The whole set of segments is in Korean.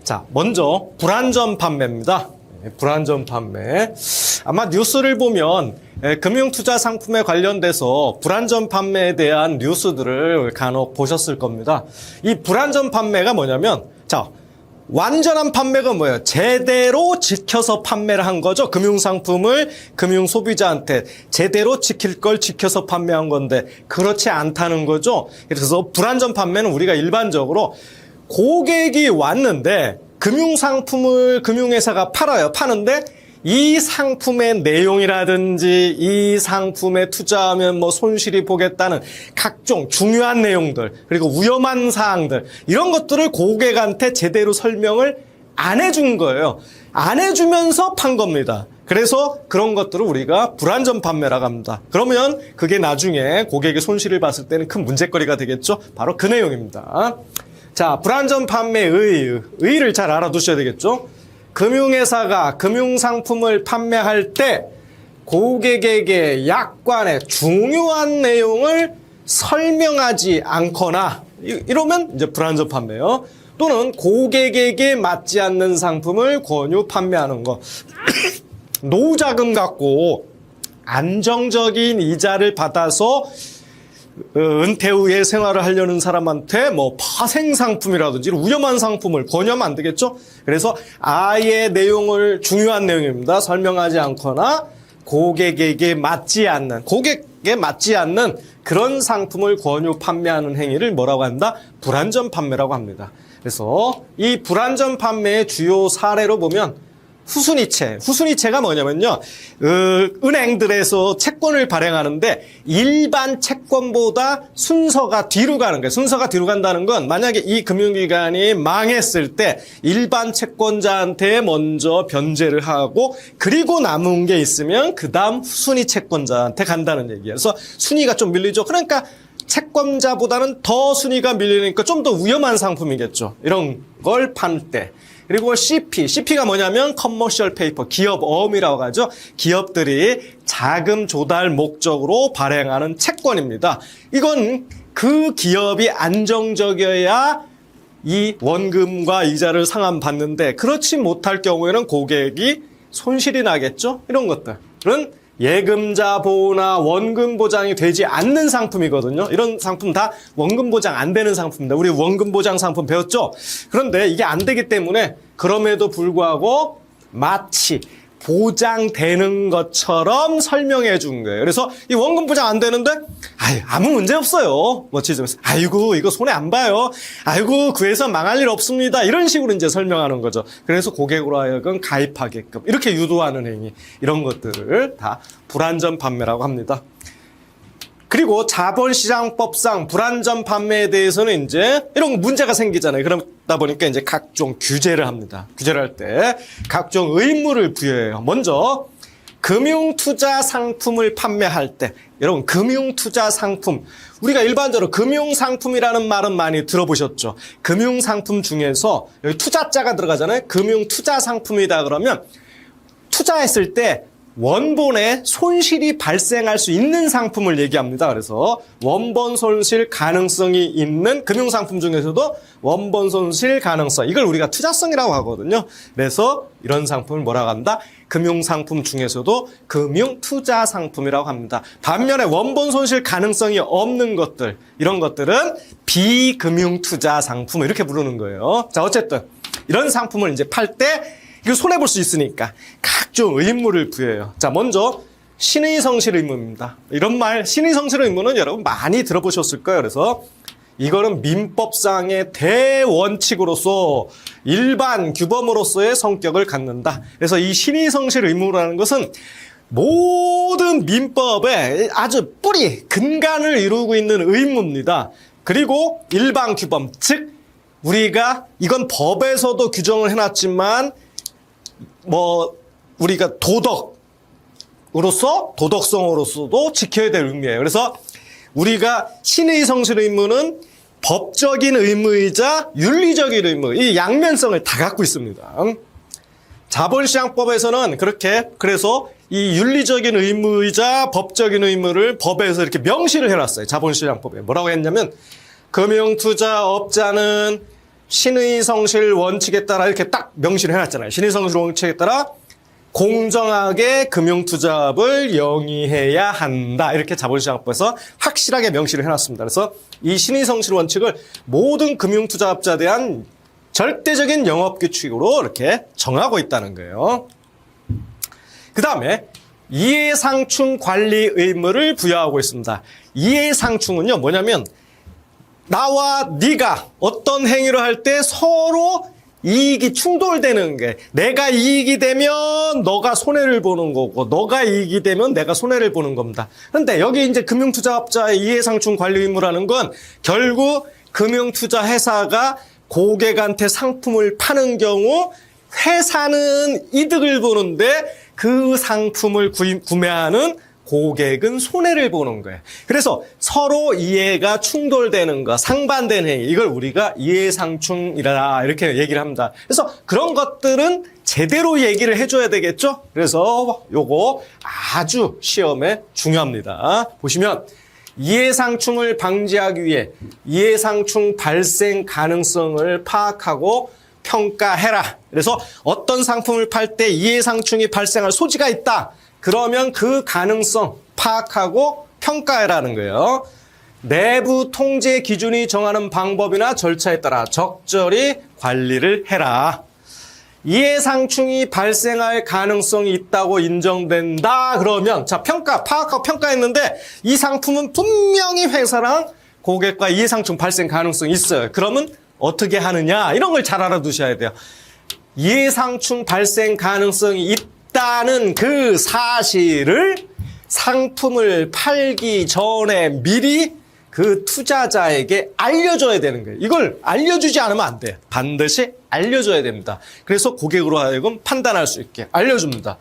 자, 먼저 불안전 판매입니다. 불안전 판매. 아마 뉴스를 보면 금융투자 상품에 관련돼서 불안전 판매에 대한 뉴스들을 간혹 보셨을 겁니다. 이 불안전 판매가 뭐냐면, 자, 완전한 판매가 뭐예요? 제대로 지켜서 판매를 한 거죠. 금융상품을 금융소비자한테 제대로 지킬 걸 지켜서 판매한 건데 그렇지 않다는 거죠. 그래서 불안전 판매는 우리가 일반적으로 고객이 왔는데 금융상품을 금융회사가 팔아요. 파는데 이 상품의 내용이라든지 이 상품에 투자하면 뭐 손실이 보겠다는 각종 중요한 내용들 그리고 위험한 사항들 이런 것들을 고객한테 제대로 설명을 안 해준 거예요. 안 해주면서 판 겁니다. 그래서 그런 것들을 우리가 불안전 판매라고 합니다. 그러면 그게 나중에 고객이 손실을 봤을 때는 큰 문제거리가 되겠죠. 바로 그 내용입니다. 자, 불안전 판매의 의의를 잘 알아두셔야 되겠죠. 금융회사가 금융상품을 판매할 때 고객에게 약관의 중요한 내용을 설명하지 않거나 이러면 이제 불안전 판매요. 또는 고객에게 맞지 않는 상품을 권유 판매하는 거. 노후자금 갖고 안정적인 이자를 받아서 은퇴 후에 생활을 하려는 사람한테 뭐 파생 상품이라든지 위험한 상품을 권유하면 안 되겠죠? 그래서 아예 내용을 중요한 내용입니다. 설명하지 않거나 고객에게 맞지 않는 그런 상품을 권유 판매하는 행위를 뭐라고 한다? 불안전 판매라고 합니다. 그래서 이 불안전 판매의 주요 사례로 보면 후순위채가 뭐냐면요. 은행들에서 채권을 발행하는데 일반 채권보다 순서가 뒤로 가는 거예요. 순서가 뒤로 간다는 건 만약에 이 금융기관이 망했을 때 일반 채권자한테 먼저 변제를 하고 그리고 남은 게 있으면 그 다음 후순위 채권자한테 간다는 얘기예요. 그래서 순위가 좀 밀리죠. 그러니까 채권자보다는 더 순위가 밀리니까 좀 더 위험한 상품이겠죠. 이런 걸 팔 때. 그리고 CP가 뭐냐면 커머셜 페이퍼, 기업 어음이라고 하죠. 기업들이 자금 조달 목적으로 발행하는 채권입니다. 이건 그 기업이 안정적이어야 이 원금과 이자를 상환받는데 그렇지 못할 경우에는 고객이 손실이 나겠죠. 이런 것들은 예금자 보호나 원금 보장이 되지 않는 상품이거든요. 이런 상품 다 원금 보장 안 되는 상품입니다. 우리 원금 보장 상품 배웠죠? 그런데 이게 안 되기 때문에 그럼에도 불구하고 마치 보장되는 것처럼 설명해 준 거예요. 그래서 이 원금 보장 안 되는데 아무 문제 없어요. 뭐 지점에서 아이고 이거 손해 안 봐요. 아이고 그 회사 망할 일 없습니다. 이런 식으로 이제 설명하는 거죠. 그래서 고객으로 하여금 가입하게끔 이렇게 유도하는 행위 이런 것들을 다 불안전 판매라고 합니다. 그리고 자본시장법상 불안전 판매에 대해서는 이제 이런 문제가 생기잖아요. 그러다 보니까 이제 각종 규제를 합니다. 규제를 할 때 각종 의무를 부여해요. 먼저 금융투자 상품을 판매할 때 여러분 금융투자 상품 우리가 일반적으로 금융상품이라는 말은 많이 들어보셨죠. 금융상품 중에서 여기 투자자가 들어가잖아요. 금융투자 상품이다 그러면 투자했을 때 원본에 손실이 발생할 수 있는 상품을 얘기합니다. 그래서 원본 손실 가능성이 있는 금융상품 중에서도 원본 손실 가능성 이걸 우리가 투자성이라고 하거든요. 그래서 이런 상품을 뭐라고 한다? 금융상품 중에서도 금융투자 상품이라고 합니다. 반면에 원본 손실 가능성이 없는 것들 이런 것들은 비금융투자 상품 이렇게 부르는 거예요. 자 어쨌든 이런 상품을 이제 팔 때 이거 손해볼 수 있으니까 각종 의무를 부여해요. 자, 먼저 신의성실 의무입니다. 이런 말, 신의성실 의무는 여러분 많이 들어보셨을 거예요. 그래서 이거는 민법상의 대원칙으로서 일반 규범으로서의 성격을 갖는다. 그래서 이 신의성실 의무라는 것은 모든 민법의 아주 뿌리, 근간을 이루고 있는 의무입니다. 그리고 일반 규범, 즉 우리가 이건 법에서도 규정을 해놨지만 우리가 도덕성으로서도 지켜야 될 의무예요. 그래서 우리가 신의성실 의무는 법적인 의무이자 윤리적인 의무, 이 양면성을 다 갖고 있습니다. 자본시장법에서는 그래서 이 윤리적인 의무이자 법적인 의무를 법에서 이렇게 명시를 해놨어요. 자본시장법에. 뭐라고 했냐면, 금융투자업자는 신의성실 원칙에 따라 이렇게 딱 명시를 해놨잖아요. 신의성실 원칙에 따라 공정하게 금융투자업을 영위해야 한다. 이렇게 자본시장법에서 확실하게 명시를 해놨습니다. 그래서 이 신의성실 원칙을 모든 금융투자업자에 대한 절대적인 영업규칙으로 이렇게 정하고 있다는 거예요. 그 다음에 이해상충 관리 의무를 부여하고 있습니다. 이해상충은요, 뭐냐면 나와 네가 어떤 행위를 할 때 서로 이익이 충돌되는 게, 내가 이익이 되면 너가 손해를 보는 거고 너가 이익이 되면 내가 손해를 보는 겁니다. 그런데 여기 이제 금융투자업자의 이해상충 관리 의무라는 건 결국 금융투자 회사가 고객한테 상품을 파는 경우 회사는 이득을 보는데 그 상품을 구매하는 고객은 손해를 보는 거예요. 그래서 서로 이해가 충돌되는 거, 상반된 행위, 이걸 우리가 이해상충이라 이렇게 얘기를 합니다. 그래서 그런 것들은 제대로 얘기를 해줘야 되겠죠? 그래서 요거 아주 시험에 중요합니다. 보시면 이해상충을 방지하기 위해 이해상충 발생 가능성을 파악하고 평가해라. 그래서 어떤 상품을 팔 때 이해상충이 발생할 소지가 있다. 그러면 그 가능성 파악하고 평가해라는 거예요. 내부 통제 기준이 정하는 방법이나 절차에 따라 적절히 관리를 해라. 이해상충이 발생할 가능성이 있다고 인정된다. 그러면 자, 파악하고 평가했는데 이 상품은 분명히 회사랑 고객과 이해상충 발생 가능성이 있어요. 그러면 어떻게 하느냐? 이런 걸 잘 알아두셔야 돼요. 이해상충 발생 가능성이 있다는 그 사실을 상품을 팔기 전에 미리 그 투자자에게 알려줘야 되는 거예요. 이걸 알려주지 않으면 안 돼요. 반드시 알려줘야 됩니다. 그래서 고객으로 하여금 판단할 수 있게 알려줍니다.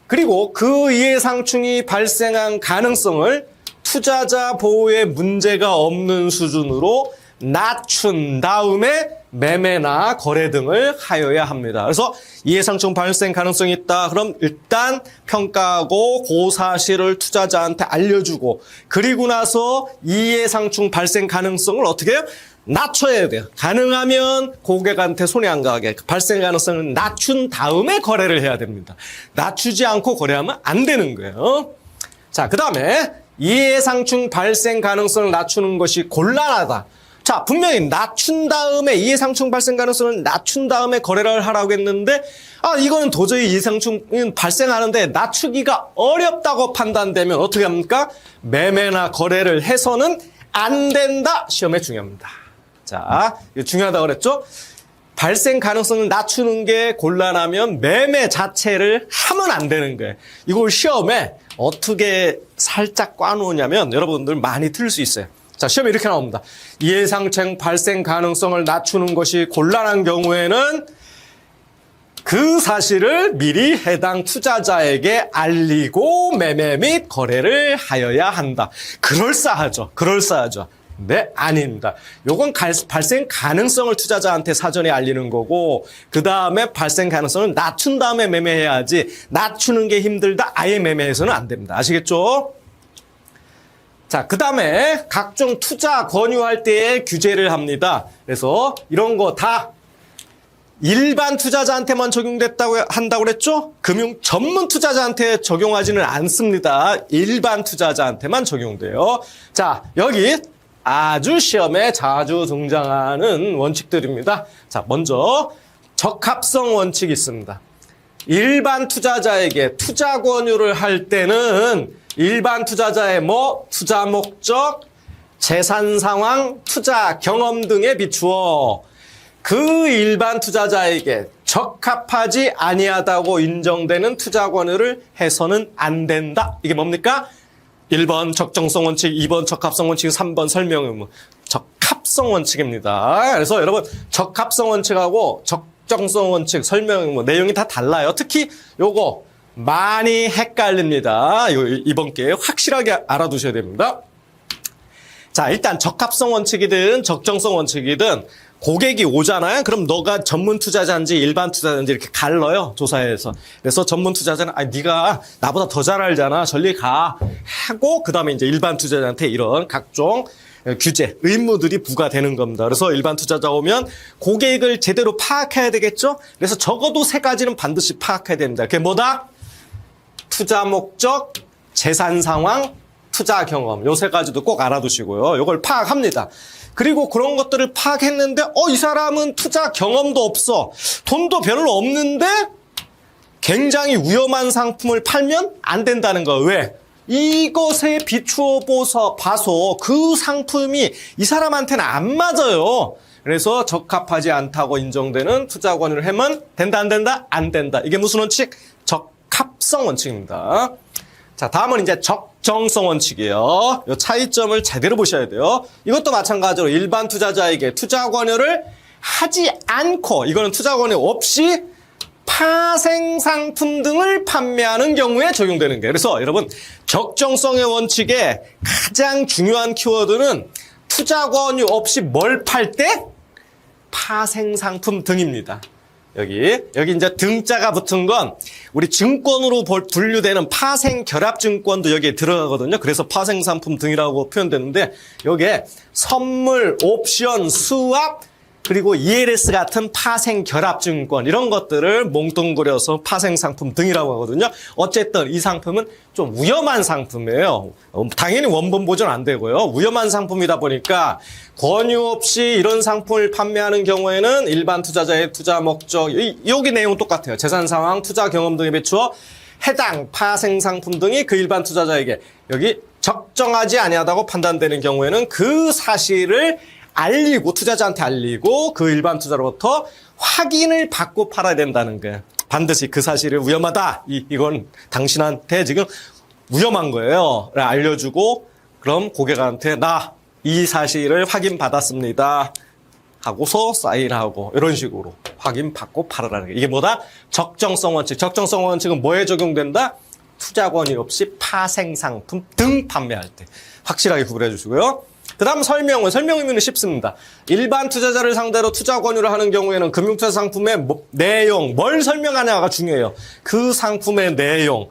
그리고 그 이해상충이 발생한 가능성을 투자자 보호에 문제가 없는 수준으로 낮춘 다음에 매매나 거래 등을 하여야 합니다. 그래서 이해상충 발생 가능성이 있다. 그럼 일단 평가하고 그 사실을 투자자한테 알려주고, 그리고 나서 이해상충 발생 가능성을 어떻게 해요? 낮춰야 돼요. 가능하면 고객한테 손해 안 가게 발생 가능성을 낮춘 다음에 거래를 해야 됩니다. 낮추지 않고 거래하면 안 되는 거예요. 자, 그 다음에 이해상충 발생 가능성을 낮추는 것이 곤란하다. 자, 분명히 낮춘 다음에 이해상충 발생 가능성을 낮춘 다음에 거래를 하라고 했는데, 이거는 도저히 이해상충은 발생하는데 낮추기가 어렵다고 판단되면 어떻게 합니까? 매매나 거래를 해서는 안 된다. 시험에 중요합니다. 자, 이거 중요하다고 그랬죠? 발생 가능성을 낮추는 게 곤란하면 매매 자체를 하면 안 되는 거예요. 이걸 시험에 어떻게 살짝 꽈놓으냐면 여러분들 많이 틀릴 수 있어요. 자, 시험에 이렇게 나옵니다. 이해상충 발생 가능성을 낮추는 것이 곤란한 경우에는 그 사실을 미리 해당 투자자에게 알리고 매매 및 거래를 하여야 한다. 그럴싸하죠. 그럴싸하죠. 네, 아닙니다. 요건 발생 가능성을 투자자한테 사전에 알리는 거고, 그 다음에 발생 가능성을 낮춘 다음에 매매해야지, 낮추는 게 힘들다, 아예 매매해서는 안 됩니다. 아시겠죠? 자, 그 다음에 각종 투자 권유할 때에 규제를 합니다. 그래서 이런 거 다 일반 투자자한테만 한다고 그랬죠? 금융 전문 투자자한테 적용하지는 않습니다. 일반 투자자한테만 적용돼요. 자, 여기 아주 시험에 자주 등장하는 원칙들입니다. 자, 먼저 적합성 원칙이 있습니다. 일반 투자자에게 투자 권유를 할 때는 일반 투자자의 투자 목적, 재산 상황, 투자 경험 등에 비추어 그 일반 투자자에게 적합하지 아니하다고 인정되는 투자 권유를 해서는 안 된다. 이게 뭡니까? 1번 적정성 원칙, 2번 적합성 원칙, 3번 설명 의무. 적합성 원칙입니다. 그래서 여러분 적합성 원칙하고 적정성 원칙, 설명 의무 내용이 다 달라요. 특히 요거 많이 헷갈립니다. 이번 기회에 확실하게 알아두셔야 됩니다. 자, 일단 적합성 원칙이든 적정성 원칙이든 고객이 오잖아요. 그럼 너가 전문 투자자인지 일반 투자자인지 이렇게 갈라요, 조사에서. 그래서 전문 투자자는 네가 나보다 더 잘 알잖아, 저리 가 하고, 그 다음에 이제 일반 투자자한테 이런 각종 규제, 의무들이 부과되는 겁니다. 그래서 일반 투자자 오면 고객을 제대로 파악해야 되겠죠? 그래서 적어도 세 가지는 반드시 파악해야 됩니다. 그게 뭐다? 투자 목적, 재산 상황, 투자 경험. 요 세 가지도 꼭 알아두시고요. 요걸 파악합니다. 그리고 그런 것들을 파악했는데 이 사람은 투자 경험도 없어. 돈도 별로 없는데 굉장히 위험한 상품을 팔면 안 된다는 거. 왜? 이것에 비추어 봐서 그 상품이 이 사람한테는 안 맞아요. 그래서 적합하지 않다고 인정되는 투자 권유를 하면 된다, 안 된다? 안 된다. 이게 무슨 원칙? 적합성 원칙입니다. 자, 다음은 이제 적정성 원칙이에요. 이 차이점을 제대로 보셔야 돼요. 이것도 마찬가지로 일반 투자자에게 투자 권유를 하지 않고, 이거는 투자 권유 없이 파생 상품 등을 판매하는 경우에 적용되는 거예요. 그래서 여러분, 적정성의 원칙의 가장 중요한 키워드는 투자 권유 없이 뭘 팔 때? 파생 상품 등입니다. 여기 이제 등자가 붙은 건 우리 증권으로 분류되는 파생 결합 증권도 여기에 들어가거든요. 그래서 파생 상품 등이라고 표현되는데, 여기에 선물, 옵션, 수합, 그리고 ELS 같은 파생 결합 증권, 이런 것들을 몽뚱그려서 파생 상품 등이라고 하거든요. 어쨌든 이 상품은 좀 위험한 상품이에요. 당연히 원본 보존 안 되고요. 위험한 상품이다 보니까 권유 없이 이런 상품을 판매하는 경우에는 일반 투자자의 투자 목적, 여기 내용 똑같아요. 재산 상황, 투자 경험 등에 비추어 해당 파생 상품 등이 그 일반 투자자에게 여기 적정하지 아니하다고 판단되는 경우에는 그 사실을 알리고, 투자자한테 알리고 그 일반 투자로부터 확인을 받고 팔아야 된다는 거예요. 반드시 그 사실을 위험하다, 이건 당신한테 지금 위험한 거예요, 알려주고, 그럼 고객한테 나 이 사실을 확인받았습니다 하고서 사인하고, 이런 식으로 확인받고 팔아라는 거예요. 이게 뭐다? 적정성 원칙. 적정성 원칙은 뭐에 적용된다? 투자 권유 없이 파생 상품 등 판매할 때 확실하게 구분해 주시고요. 그 다음 설명 의미는 쉽습니다. 일반 투자자를 상대로 투자 권유를 하는 경우에는 금융투자 상품의 내용, 뭘 설명하냐가 중요해요. 그 상품의 내용,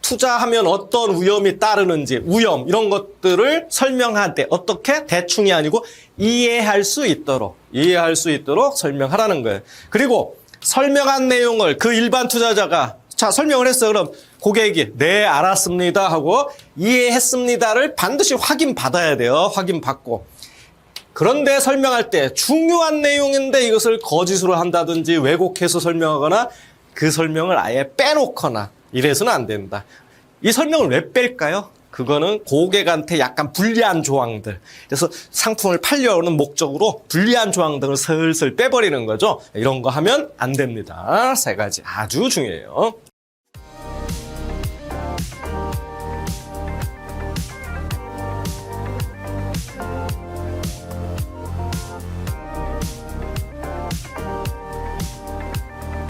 투자하면 어떤 위험이 따르는지, 위험, 이런 것들을 설명할 때 어떻게? 대충이 아니고 이해할 수 있도록 설명하라는 거예요. 그리고 설명한 내용을 그 일반 투자자가 설명을 했어요. 그럼 고객이 네, 알았습니다 하고 이해했습니다를 반드시 확인받아야 돼요. 확인받고. 그런데 설명할 때 중요한 내용인데 이것을 거짓으로 한다든지 왜곡해서 설명하거나 그 설명을 아예 빼놓거나 이래서는 안 된다. 이 설명을 왜 뺄까요? 그거는 고객한테 약간 불리한 조항들, 그래서 상품을 팔려는 목적으로 불리한 조항 등을 슬슬 빼버리는 거죠. 이런 거 하면 안 됩니다. 세 가지 아주 중요해요.